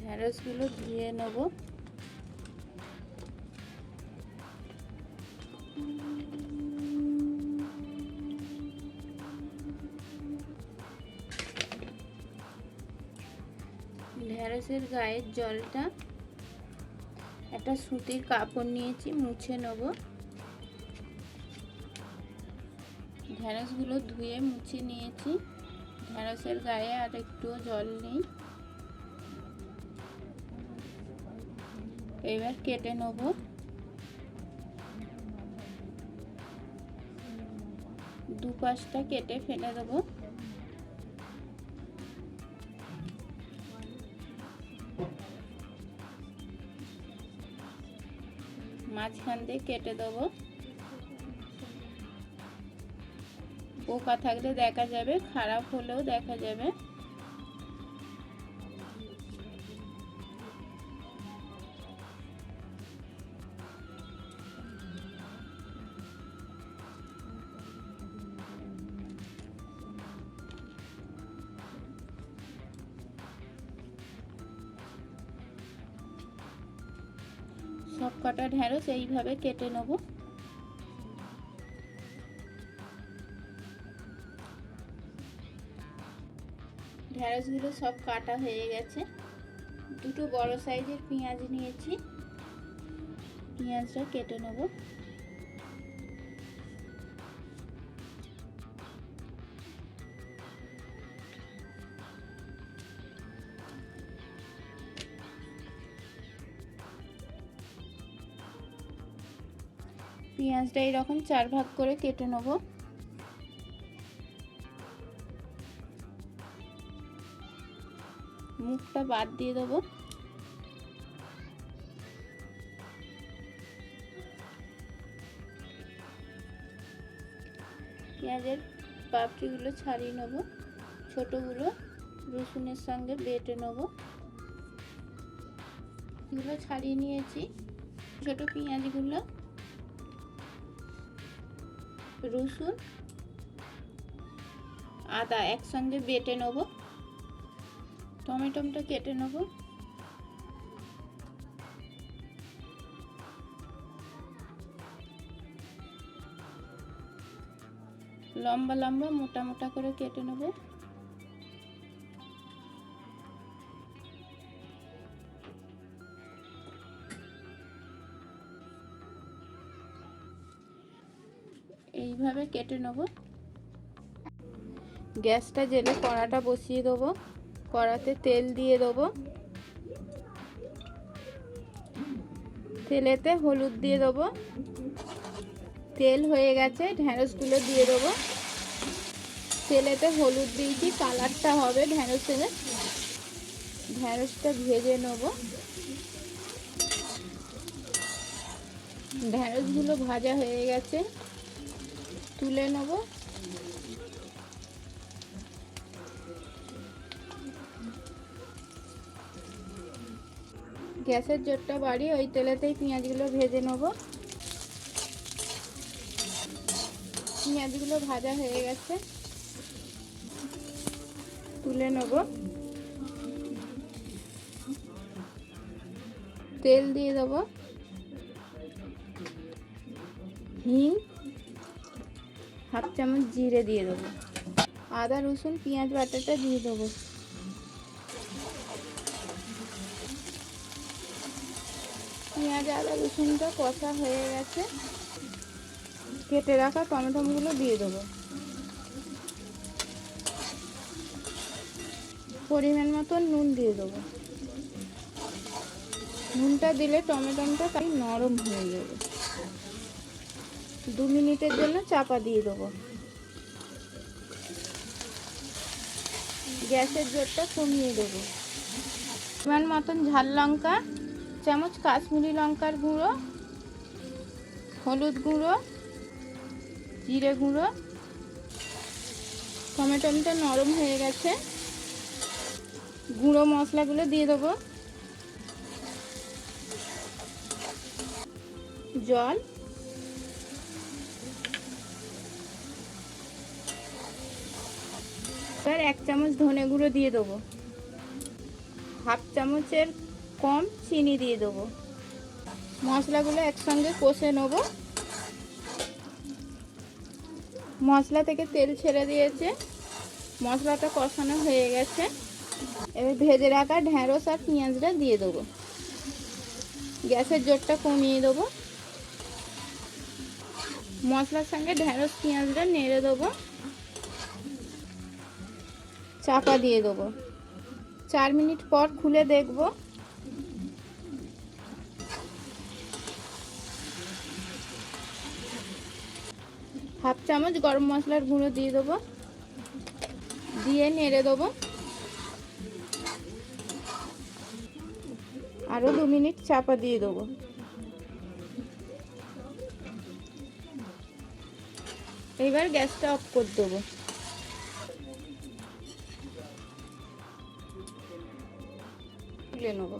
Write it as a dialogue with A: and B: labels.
A: ঢেঁড়সগুলো ধুয়ে নেব। ঢেঁড়সের গায়ের জলটা একটা সুতির কাপড় নিয়েছি, মুছে নেব। ঢেঁড়সগুলো ধুয়ে মুছে নিয়েছি। ঢেঁড়সের গায়ে আর একটুও জল নেই। এবার কেটে নেব। দুপাশটা কেটে ফেলে দেবো। মাঝখান দিয়ে কেটে দেবো। পোকা থাকলে দেখা যাবে, খারাপ হলেও দেখা যাবে। সব কটা ঢেঁড়স এইভাবে কেটে নেব। ঢেঁড়সগুলো সব কাটা হয়ে গেছে। দুটো বড় সাইজের পেঁয়াজ নিয়েছি, পেঁয়াজটা কেটে নেব। পেঁয়াজটা এরকম 4 ভাগ করে কেটে নেব। মুখটা বাদ দিয়ে দেবো। পেঁয়াজের পাপড়িগুলো ছাড়িয়ে নেব। ছোটগুলো রসুনের সঙ্গে বেটে নেব। এগুলো ছাড়িয়ে নিয়েছি। ছোট পেঁয়াজগুলো, রসুন, আদা একসঙ্গে বেটে নেব। টমেটোটা কেটে নেব। লম্বা লম্বা মোটা মোটা করে কেটে নেব। এইভাবে কেটে নেব। গ্যাসটা জেলে কড়াটা বসিয়ে দেবো। কড়াতে তেল দিয়ে দেবো। তেলেতে হলুদ দিয়ে দেবো। তেল হয়ে গেছে, ঢেঁড়সগুলো দিয়ে দেবো। তেলেতে হলুদ দিয়েছি, কালারটা হবে ঢেঁড়সের। ঢেঁড়সটা ভেজে নেব। ঢেঁড়সগুলো ভাজা হয়ে গেছে, তুলে নেব। গ্যাসের জোরটা বাড়িয়ে ওই তেলেতেই পেঁয়াজগুলো ভেজে নেব। পেঁয়াজগুলো ভাজা হয়ে গেছে, তুলে নেব। তেল দিয়ে দেবো, হিং, হাফ চামচ জিরে দিয়ে দেবো। আদা রসুন পেঁয়াজ বাটাটা দিয়ে দেবো। পেঁয়াজ আদা রসুনটা কষা হয়ে গেছে। কেটে রাখা টমেটোগুলো দিয়ে দেবো। পরিমাণ মতন নুন দিয়ে দেবো। নুনটা দিলে টমেটোটা তাই নরম হয়ে যাবে। 2 মিনিটের জন্য চাপা দিয়ে দেবো। গ্যাসের জোরটা কমিয়ে দেবো। পরিমাণ মতন ঝাল লঙ্কা, চামচ কাশ্মীরি লঙ্কার গুঁড়ো, হলুদ গুঁড়ো, জিরে গুঁড়ো। টমেটোটা নরম হয়ে গেছে, গুঁড়ো মশলাগুলো দিয়ে দেবো। জল, এবার 1 চামচ ধনে গুঁড়ো দিয়ে দেবো। হাফ চামচের কম চিনি দিয়ে দেবো। মশলাগুলো একসঙ্গে কষে নেব। মশলা থেকে তেল ছেড়ে দিয়েছে, মশলাটা কষানো হয়ে গেছে। এবার ভেজে রাখা ঢ্যাঁড়স আর পেঁয়াজটা দিয়ে দেবো। গ্যাসের জোরটা কমিয়ে দেবো। মশলার সঙ্গে ঢ্যাঁড়স পেঁয়াজটা নেড়ে দেবো। চাপা দিয়ে দেবো। 4 মিনিট পর খুলে দেখব। হাফ চামচ গরম মশলার গুঁড়ো দিয়ে দেবো, দিয়ে নেড়ে দেবো। আরও 2 মিনিট চাপা দিয়ে দেবো। এবার গ্যাসটা অফ করে দেবো। তুলে নেবো।